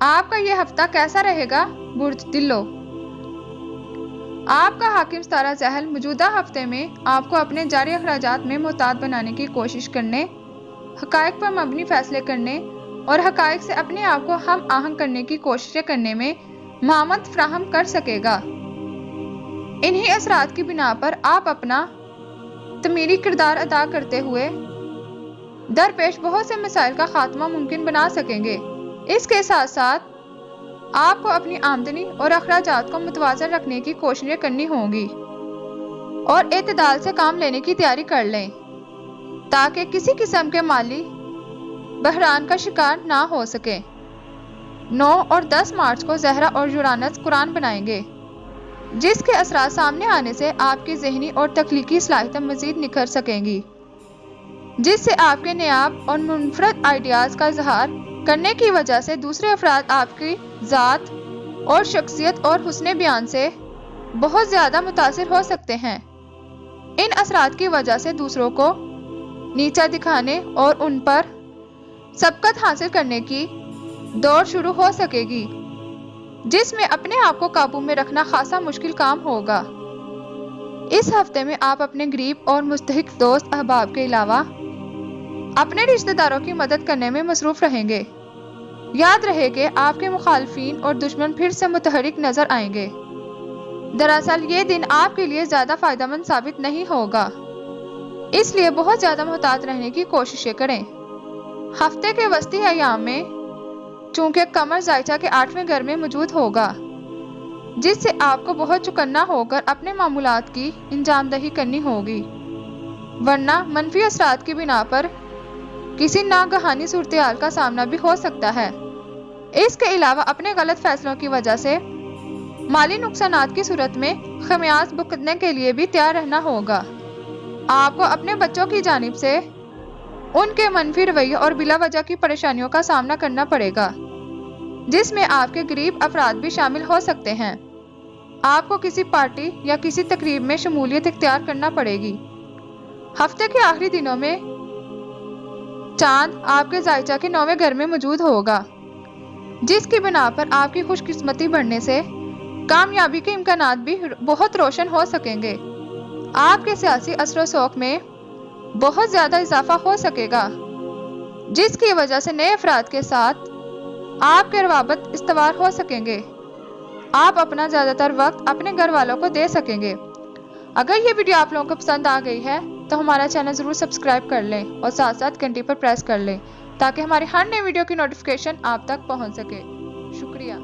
आपका ये हफ्ता कैसा रहेगा बुर्ज दिल्लो। आपका हाकिम सितारा ज़हल मौजूदा हफ्ते में आपको अपने जारी अखराजात में मोहतात बनाने की कोशिश करने, हकायक पर मबनी फैसले करने और हकायक से अपने आप को हम आहंग करने की कोशिशें करने में मामद फ्राहम कर सकेगा। इन्हीं असरात की बिना पर आप अपना तमीरी किरदार अदा करते हुए दरपेश बहुत से मसाइल का खात्मा मुमकिन बना सकेंगे। इसके साथ साथ आपको अपनी आमदनी और अखराजात को मुतवाज़न रखने की कोशिशें करनी होंगी और एतदाल से काम लेने की तैयारी कर लें ताकि किसी किस्म के माली बहरान का शिकार ना हो सके। 9 और 10 मार्च को ज़हरा और यूरानस कुरान बनाएंगे, जिसके असरात सामने आने से आपकी ज़हनी और तख्लीकी सलाहियतें मज़ीद निखर सकेंगी, जिससे आपके नयाब और मुनफरद आइडियाज़ का इजहार करने की वजह से दूसरे अफराद आपकी ज़ात और शख्सियत और हुस्न बयान से बहुत ज़्यादा मुतासिर हो सकते हैं। इन असरात की वजह से दूसरों को नीचा दिखाने और उन पर सबकत हासिल करने की दौड़ शुरू हो सकेगी, जिसमें अपने आप को काबू में रखना खासा मुश्किल काम होगा। इस हफ्ते में आप अपने गरीब और मुस्तहिक दोस्त अहबाब के अलावा अपने रिश्तेदारों की मदद करने में मसरूफ रहेंगे। याद रहे कि आपके मुखालफीन और दुश्मन फिर से मुतहरिक नजर आएंगे। दरअसल ये दिन आपके लिए ज्यादा फायदेमंद साबित नहीं होगा, इसलिए बहुत ज्यादा मुहतात रहने की कोशिशें करें। हफ्ते के वस्ती अयाम में चूंकि कमर जायचा के 8वें घर में मौजूद होगा, जिससे आपको बहुत चौकन्ना होकर अपने मामूलात की इंजामदही करनी होगी, वरना मनफी असरात की बिना पर किसी नागहानी सूरत-ए-हाल का सामना भी हो सकता है। इसके अलावा अपने गलत फैसलों की वजह से माली नुकसानात की सूरत में खमियाज भुगतने के लिए भी तैयार रहना होगा। आपको अपने बच्चों की जानिब से उनके मनफी रवैये और बिला वजह की परेशानियों का सामना करना पड़ेगा, जिसमें आपके गरीब अफराद भी शामिल हो सकते हैं। आपको किसी पार्टी या किसी तकरीब में शमूलियत इख्तियार करना पड़ेगी। हफ्ते के आखिरी दिनों में चांद आपके जायचा के 9वें घर में मौजूद होगा, जिसकी बिना पर आपकी खुशकिस्मती बढ़ने से कामयाबी के इम्कानात भी बहुत रोशन हो सकेंगे। आपके सियासी असर शौक में बहुत ज्यादा इजाफा हो सकेगा, जिसकी वजह से नए अफराद के साथ आपके रवाबत इस्तवार हो सकेंगे। आप अपना ज्यादातर वक्त अपने घर वालों को दे सकेंगे। अगर ये वीडियो आप लोगों को पसंद आ गई है तो हमारा चैनल जरूर सब्सक्राइब कर लें और साथ साथ घंटी पर प्रेस कर लें ताकि हमारी हर नई वीडियो की नोटिफिकेशन आप तक पहुंच सके। शुक्रिया।